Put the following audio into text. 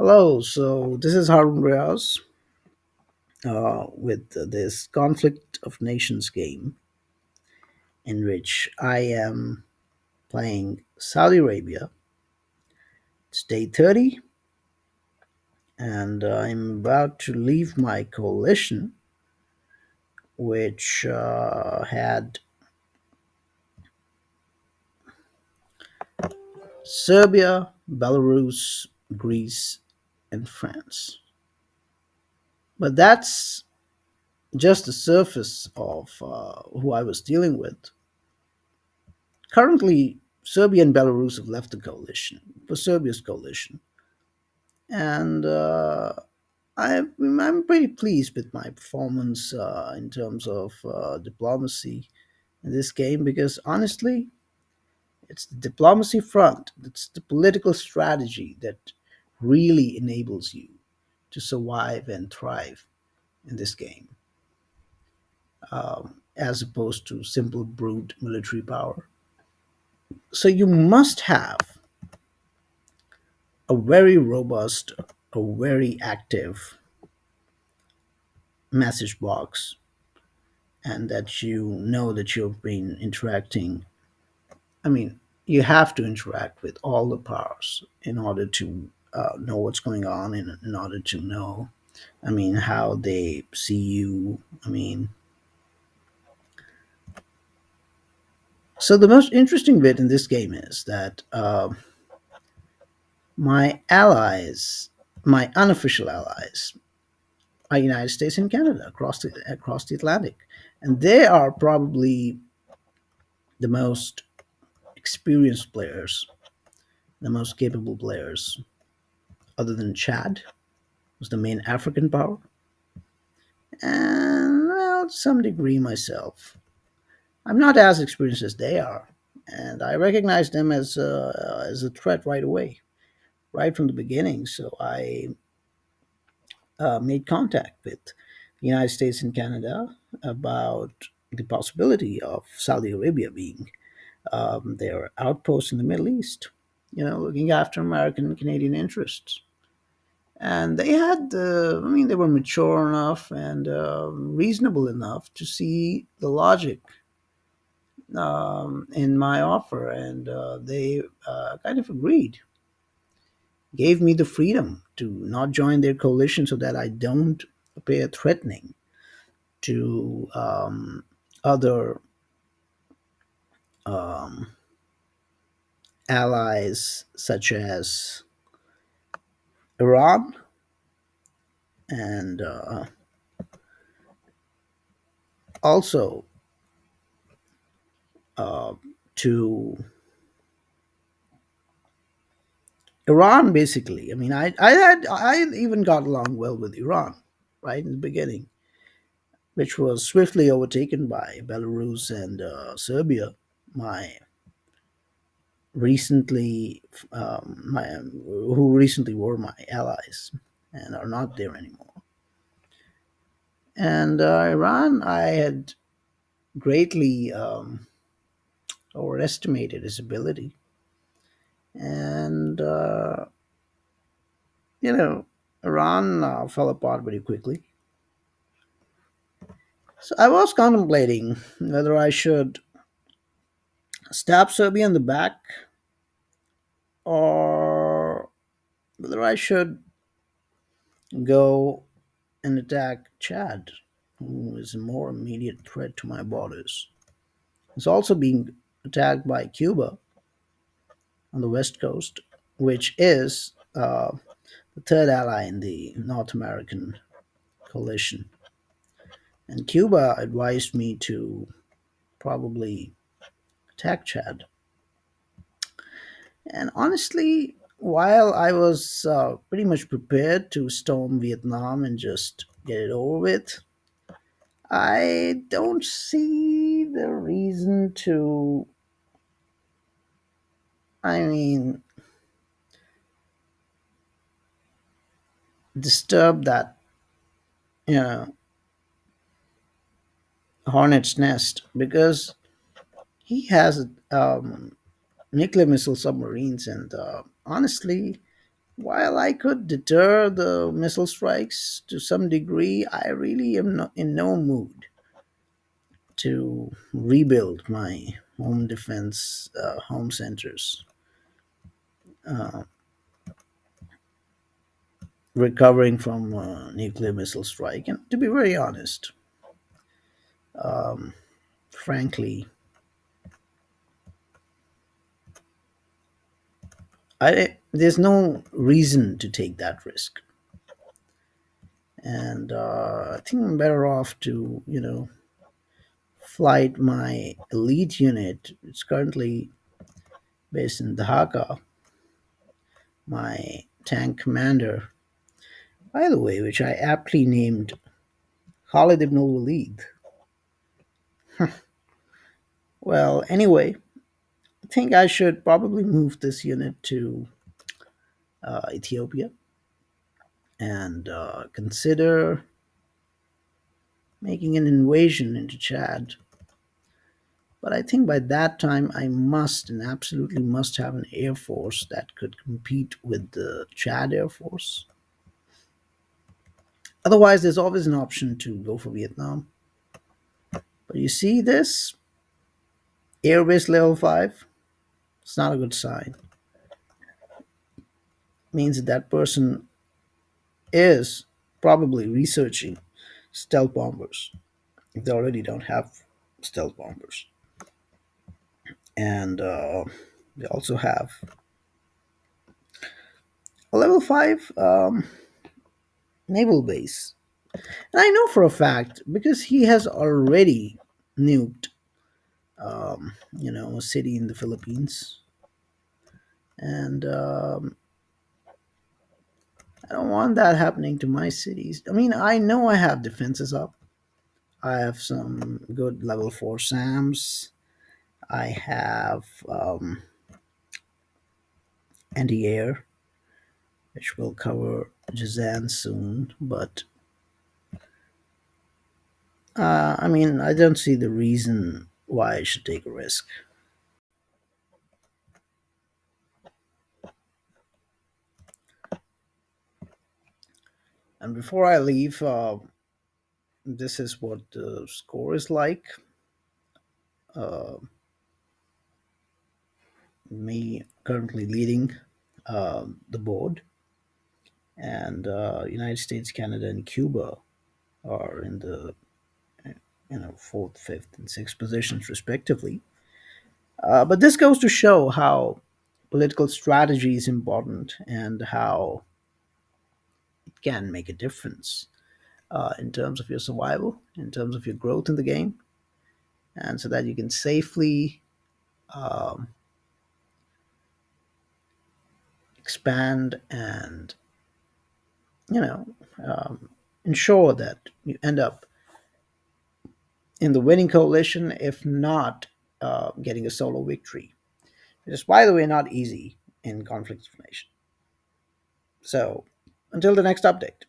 Hello, so this is Harun Riaz with this Conflict of Nations game in which I am playing Saudi Arabia. It's day 30, and I'm about to leave my coalition, which had Serbia, Belarus, Greece, and France. But that's just the surface of who I was dealing with. Currently, Serbia and Belarus have left the coalition, for Serbia's coalition, and I'm pretty pleased with my performance in terms of diplomacy in this game because honestly, it's the diplomacy front, it's the political strategy that really enables you to survive and thrive in this game, as opposed to simple brute military power. So you must have a very robust, a very active message box, and that you know that you've been interacting. I mean, you have to interact with all the powers in order to know what's going on, in order to know, I mean, how they see you. I mean, so the most interesting bit in this game is that my allies, my unofficial allies, are United States and Canada across the Atlantic, and they are probably the most experienced players, the most capable players, other than Chad, who's the main African power, and well, to some degree myself. I'm not as experienced as they are, and I recognize them as a threat right away, right from the beginning. So I made contact with the United States and Canada about the possibility of Saudi Arabia being their outpost in the Middle East, looking after American and Canadian interests. And they had, I mean, they were mature enough and reasonable enough to see the logic in my offer, and they kind of agreed, gave me the freedom to not join their coalition so that I don't appear threatening to other um, allies such as Iran and also uh, to Iran. Basically, I mean, I even got along well with Iran right in the beginning, which was swiftly overtaken by Belarus and Serbia, my recently my who recently were my allies and are not there anymore. And Iran, I had greatly overestimated his ability, and you know, Iran fell apart very quickly. So I was contemplating whether I should stab Serbia in the back or whether I should go and attack Chad, who is a more immediate threat to my borders. It's also being attacked by Cuba on the west coast, which is the third ally in the North American coalition. And Cuba advised me to probably attack Chad. And honestly, while I was pretty much prepared to storm Vietnam and just get it over with, I don't see the reason to, I mean, disturb that, you know, hornet's nest because he has nuclear missile submarines, and honestly, While I could deter the missile strikes to some degree, I really am not in no mood to rebuild my home defense home centers, uh, recovering from a nuclear missile strike. And to be very honest, um, frankly, there's no reason to take that risk. And I think I'm better off to, flight my elite unit. It's currently based in Dhaka, my tank commander, by the way, which I aptly named Khalid ibn al-Walid. Well, anyway, I think I should probably move this unit to Ethiopia and consider making an invasion into Chad. But I think by that time I must and absolutely must have an air force that could compete with the Chad Air Force. Otherwise, there's always an option to go for Vietnam. But you see this airbase level 5? It's not a good sign. It means that that person is probably researching stealth bombers if they already don't have stealth bombers. And they also have a level 5 naval base. And I know for a fact because he has already nuked, a city in the Philippines. And I don't want that happening to my cities. I mean, I know I have defenses up. I have some good level 4 SAMs. I have anti air, which will cover Jazan soon. But I mean, I don't see the reason why I should take a risk. And before I leave, this is what the score is like. Uh, Me currently leading the board, and United States, Canada, and Cuba are in the fourth, fifth, and sixth positions respectively. But this goes to show how political strategy is important and how it can make a difference in terms of your survival, in terms of your growth in the game, and so that you can safely um, expand and you know um, ensure that you end up in the winning coalition, if not getting a solo victory. It is, by the way, not easy in conflict of nation. So, until the next update.